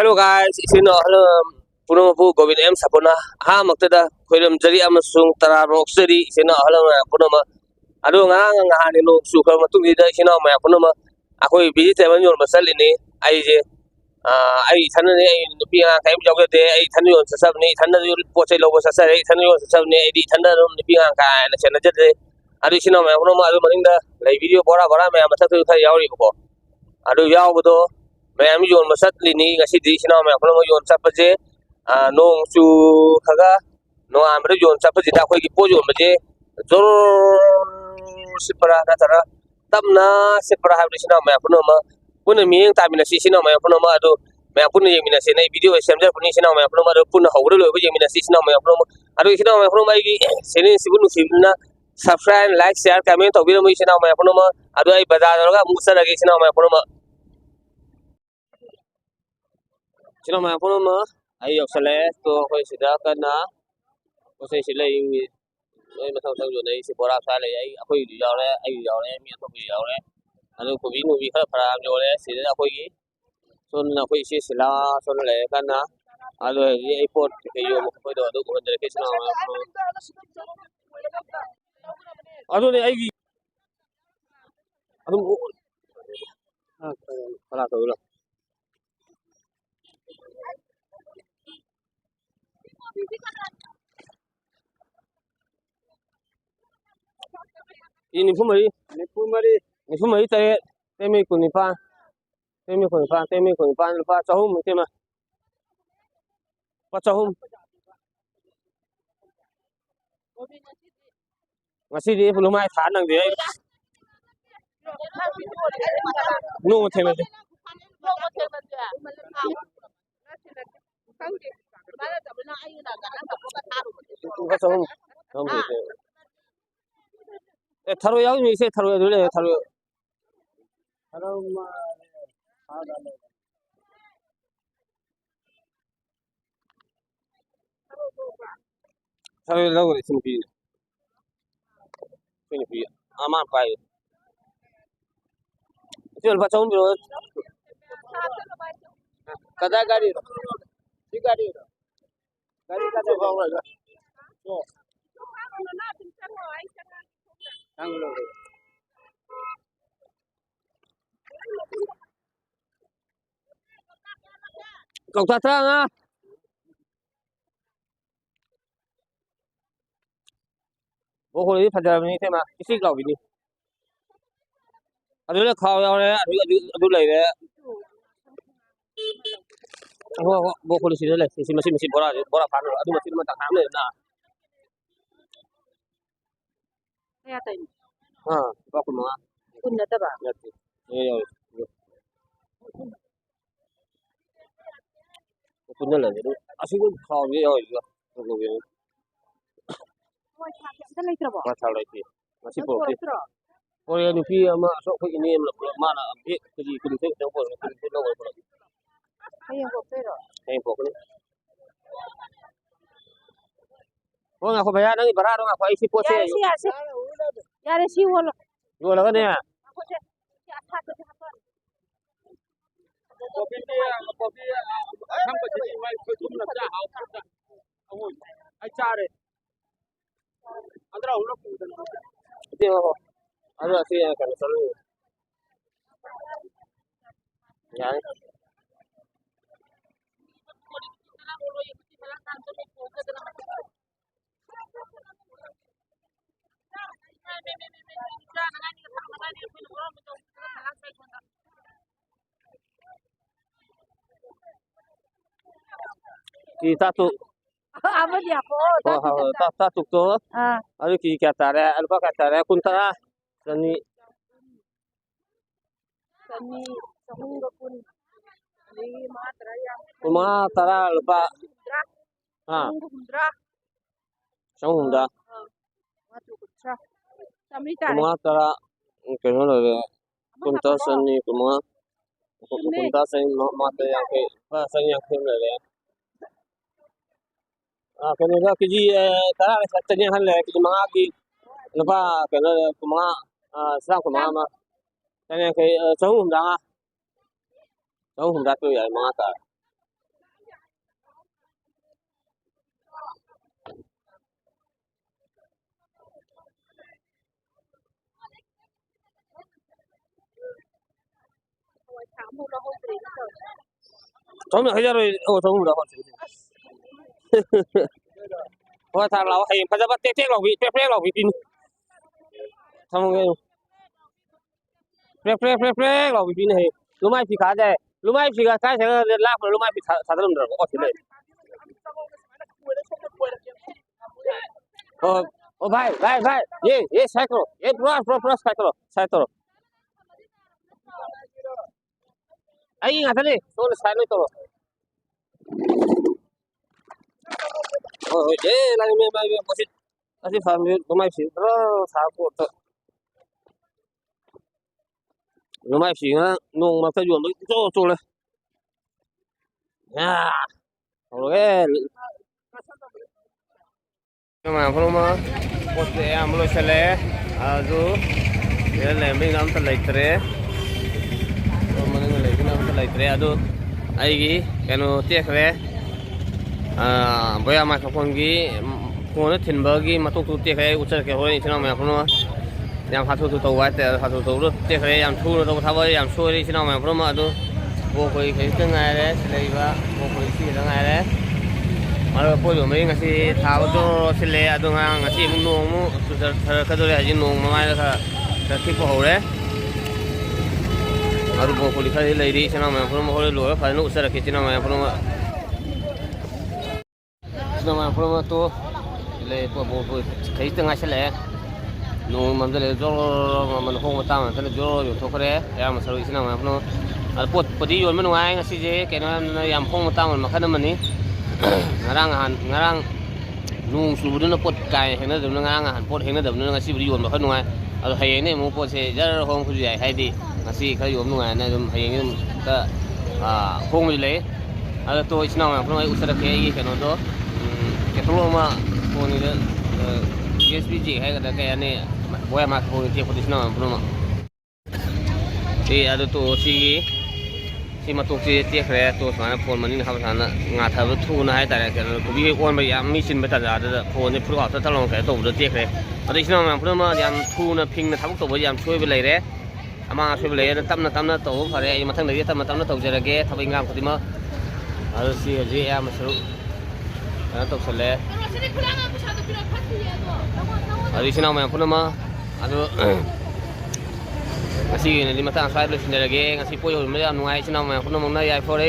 Hello guys, isino hello puno pu Govind M Sapuna ha maktada khoiram jari amasung tararok seri isino hello puno ma adu nga hani no sukha matung ida isino ma puno ma akoi vegetable yon masali ni ai je ai thana ne ai nupi nga kai jawge de ai thana yon sasab ni thana yon pochai lobo sasa ai thana yon sasab ni ai di thana rom nupi nga ka na chana jade adu isino ma puno ma adu maninda lai video bora ma mathak thai yauri ko adu yaw bodo मैम योन मसत लिनी ngasi di sina ma kono yon chapaje nong chu khaga no amre yon chapaje da khoi gi po yon baje jor sipara na tara tamna sipara ha sina ma kono ma pun miyeng ta mina sina ma kono ma ado ma pun ye mina se nei video semja pun sina ma kono ma pun hawre lo ye mina sina ma kono ma ado sina ma kono ma gi sene sibunu sibna subscribe like share comment to bi mo sina ma kono ma ado ai bazar ga musa lagi sina ma kono ma Sino ma puno ma ay yok sale to ko sida kana ko sai sile yi ay ma thau thau yo nei si bora sa le ai akoi yu yaw le ai yu yaw le mi to bi yaw le anu ko bi nu bi kha phara yo le si da akoi gi son na koi si sila son le kana alo yi ai pot ke yo mo ko do do ko ndere ke sino ma anu ne ai gi anu phara to lo ini fumari tare temi kunipa lupa chahum tema pa chahum ngasi di belum ai than nang de nu tema de pa chahum tharo yaw mi se tharo dole tharo tharo law ni simpi aman pai jual pa chahum biro kada gari kada bang ra cậu ta thang á bố hồi phát giờ như thế mà cái xích lẩu gì ở đây là khao nhau đấy ở đây lấy đấy bố hồi xin đấy xin bora phán rồi ở đây mà xin mà tặng hám này là bácคุณมาคุณจะแบบคุณนั่นแหละดูอาชีพข่าวนี้อะไรก็ตัวเองมาทำอะไรที่มาสิบปีพอยังพี่มาสอบคนนี้มานะพี่คือคุณเทพเจ้าพ่อคุณเทพน้องคนนี้ให้พวกนี้ว่าไงคนพยานั่งบาราดงเขาไอ้สิบปีयार ऐसी वो लगा नहीं है कॉफी हम को जी मैं तुम ना जा हाउ अच्छा रे अंदर हम लोग देखो अरे ऐसे है कर चलो यार kita tuh apa dia po tatuk tuh aduh kata apa kata kuntara seni sahung gapun di Matara lupa sahung dah Matara kena lah kunta seni kunta seni mata yang ke seni yang ke lah cái này là cái gì ta là cái này hắn là cái gì mà cái nó ba cái nó cũng mà sang cũng mà cái này cái cháu không ra tôi vậy mà ta 정면 하자로 정문으로 하고เพราะทางเราให้พระเจ้าเต๊กๆเราวิเป๊กๆเราวิปินทำไงเป๊กๆเราวิปินให้รู้ไหมพี่ขาใจรู้ไหมพี่ขาใช่เรื่องลากรู้ไหมพี่สาธุเราก็เลยโอ้भाई ये साइड करो ये पूरा साइड करो आई आता ले तो साइड में करो ये lagi मैं masih paham rumah sih terus aku tuh rumah sih nung masa jual itu lah ya oke mà không mà một em lo xe lé dù để làm mấy năm tới lấy tre mà nên lấy cái năm tới lấy tre dù ai gì cái nó tiếc đấy bây giờ mà không gì cô nó thìn bờ gì mà tụt tiếc đấy uống cái hồi thế nào mà không mà làm hạt tụt tàu vậy hạt tụt rất tiếc đấy làm thu nó đâu tháo vậy làm xuôi đi thế nào mà không mà dù vô cái ngày đấy lấy và vô cái ngày đấy mà bây giờ mấy ngày tháo cho xe lẹ đồ ngang ngày mùng nông mu cái đồ này chỉ nông mà mai là cái thích vào đấy mà đồ cô đi khai lấy đi xem nào mà không có lúa phải nụ sẽ là cái nào mà không mà to lấy qua bộ cái tiếng ngày xe lẹ nông mà cái cho mà mình không có tao mà cái cho dùng thuốc đấy em mà sau đó xem nào mà không à bột đi dùng mấy ngày ngày gì cái nó làm không có tao mà cái nó mình đi ngarang nung subuh na pot kai hena dum ngarang han pot hena dum na ngasi bri yom ba khanu ngai ado hayeng ne mo pot se jar hong khu jai hai di ngasi kha yom ngai na dum hayeng dum ta hong mi le ado to isna ma pro usara ke yi ke no do ke to ma ko ni de usb ji hai ka da ke ne boya ma ko ti ko isna ma pro ma ti ado to siที่มาตุกที่เตี้ยแค่ตัวสารพลมันนี่นะครับท่านงาทำทูนะให้แต่ละกันกูวิ่งอ้วนไปยังมีชินไปตัดยาเด้อพลนี่พูดว่าถ้าลองแค่ตัวเตี้ยแค่ตอนนี้ฉันมาพูดมายังทูนะพิงนะทำตัวไปยังช่วยไปเลยเด้อามาช่วยไปเลยตั้มนะตัวพอได้ยังมาทั้งเลยตั้มนะตัวเจริญเกทำไปงามคนที่มาเอาสิเอาจีมาสรุปแล้วตกเสร็จแล้วตอนนี้ฉันมาพูดมาเอาngasih ni lima tahun saya belum sendiri lagi ngasih poyo macam nungai cina macam mana ya for